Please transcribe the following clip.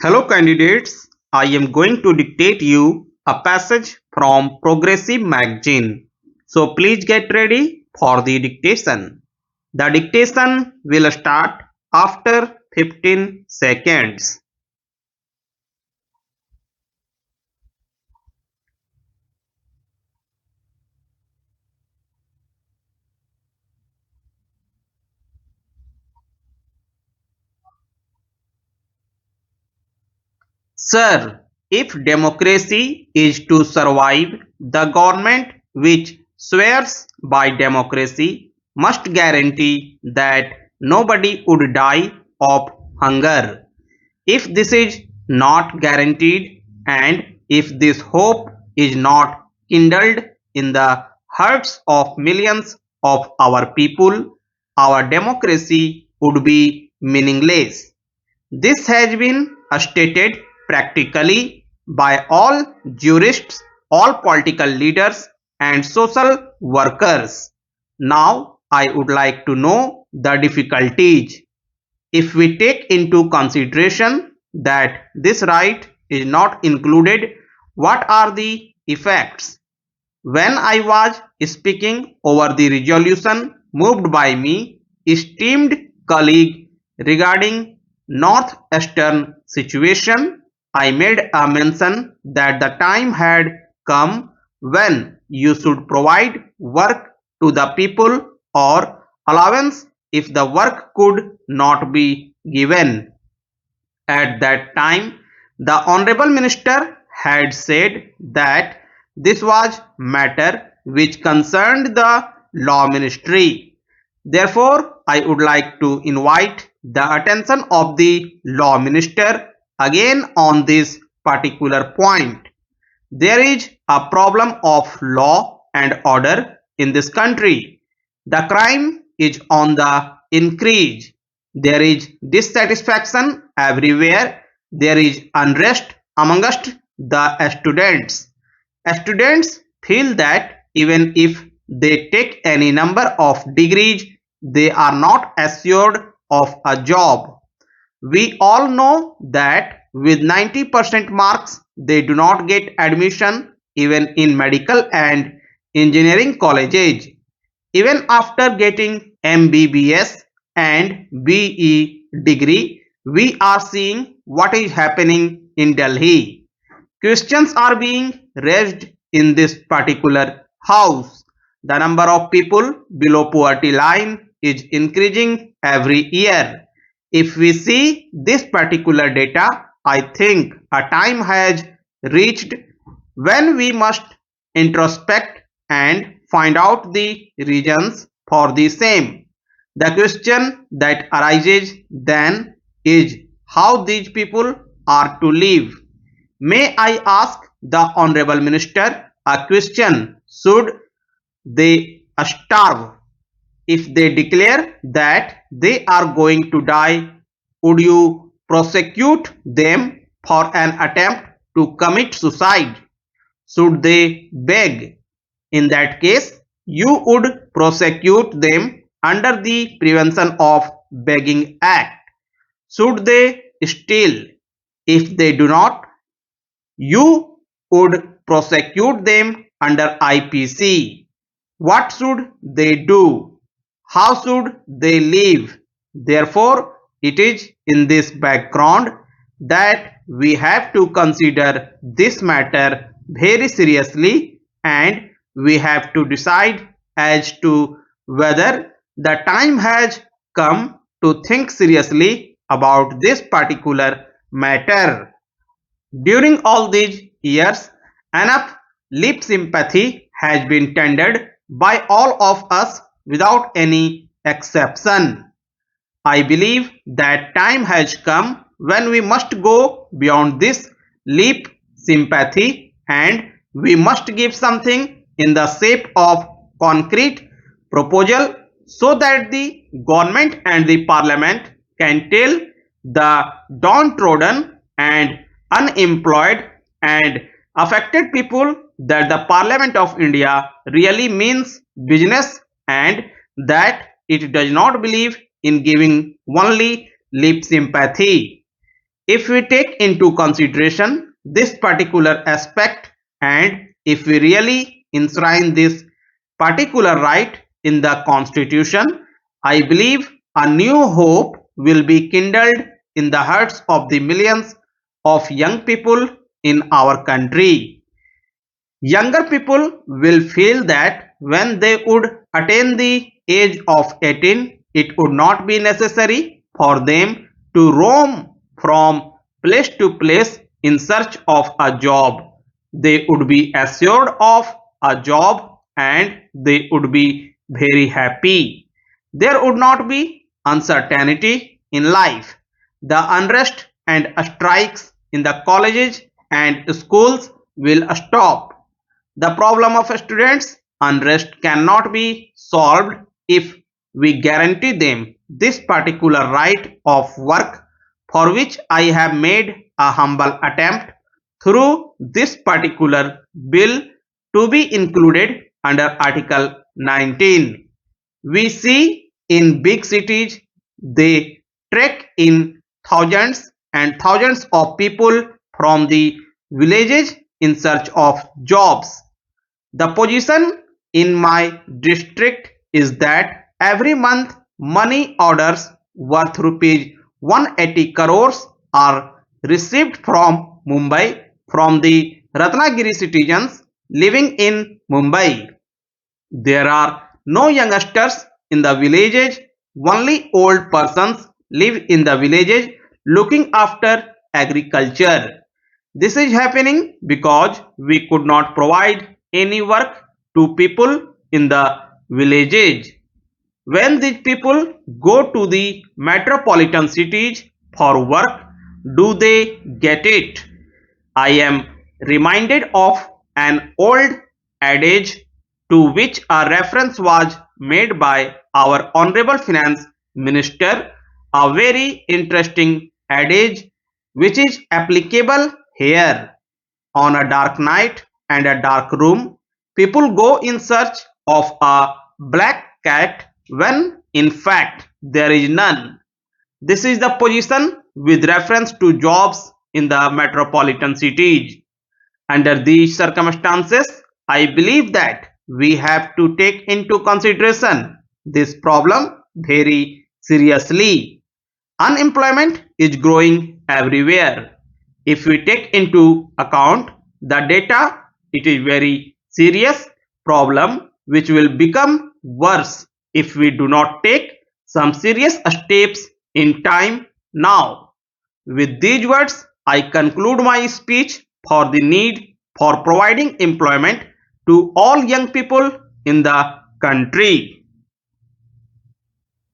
Hello candidates, I am going to dictate you a passage from Progressive magazine. So please get ready for the dictation. The dictation will start after 15 seconds. Sir, if democracy is to survive, the government which swears by democracy must guarantee that nobody would die of hunger. If this is not guaranteed and if this hope is not kindled in the hearts of millions of our people, our democracy would be meaningless. This has been stated practically by all jurists, all political leaders and social workers. Now I would like to know the difficulties. If we take into consideration that this right is not included, what are the effects? When I was speaking over the resolution moved by me esteemed colleague regarding northeastern situation, I made a mention that the time had come when you should provide work to the people or allowance if the work could not be given. At that time, the Honorable Minister had said that this was matter which concerned the Law Ministry. Therefore, I would like to invite the attention of the Law Minister again on this particular point. There is a problem of law and order in this country. The crime is on the increase. There is dissatisfaction everywhere. There is unrest amongst the students. Students feel that even if they take any number of degrees, they are not assured of a job. We all know that with 90% marks, they do not get admission even in medical and engineering colleges. Even after getting MBBS and BE degree, we are seeing what is happening in Delhi. Questions are being raised in this particular house. The number of people below poverty line is increasing every year. If we see this particular data, I think a time has reached when we must introspect and find out the reasons for the same. The question that arises then is how these people are to live. May I ask the Honorable Minister a question? Should they starve? If they declare that they are going to die, would you prosecute them for an attempt to commit suicide? Should they beg? In that case, you would prosecute them under the Prevention of Begging Act. Should they steal? If they do not, you would prosecute them under IPC. What should they do? How should they live? Therefore, it is in this background that we have to consider this matter very seriously and we have to decide as to whether the time has come to think seriously about this particular matter. During all these years, enough lip sympathy has been tendered by all of us without any exception. I believe that time has come when we must go beyond this lip sympathy and we must give something in the shape of concrete proposal so that the government and the parliament can tell the downtrodden and unemployed and affected people that the Parliament of India really means business and that it does not believe in giving only lip sympathy. If we take into consideration this particular aspect and if we really enshrine this particular right in the Constitution, I believe a new hope will be kindled in the hearts of the millions of young people in our country. Younger people will feel that when they would attain the age of 18, it would not be necessary for them to roam from place to place in search of a job. They would be assured of a job and they would be very happy. There would not be uncertainty in life. The unrest and strikes in the colleges and schools will stop. The problem of students' unrest cannot be solved if we guarantee them this particular right of work, for which I have made a humble attempt through this particular bill to be included under Article 19. We see in big cities they trek in thousands and thousands of people from the villages in search of jobs. The position in my district is that every month money orders worth rupees 180 crores are received from Mumbai from the Ratnagiri citizens living in Mumbai. There are no youngsters in the villages, only old persons live in the villages looking after agriculture. This is happening because we could not provide any work to people in the villages. When these people go to the metropolitan cities for work, do they get it? I am reminded of an old adage to which a reference was made by our Honorable Finance Minister, a very interesting adage which is applicable here. On a dark night and a dark room, people go in search of a black cat when in fact there is none. This is the position with reference to jobs in the metropolitan cities. Under these circumstances, I believe that we have to take into consideration this problem very seriously. Unemployment is growing everywhere. If we take into account the data, it is very serious problem which will become worse if we do not take some serious steps in time now. With these words, I conclude my speech for the need for providing employment to all young people in the country.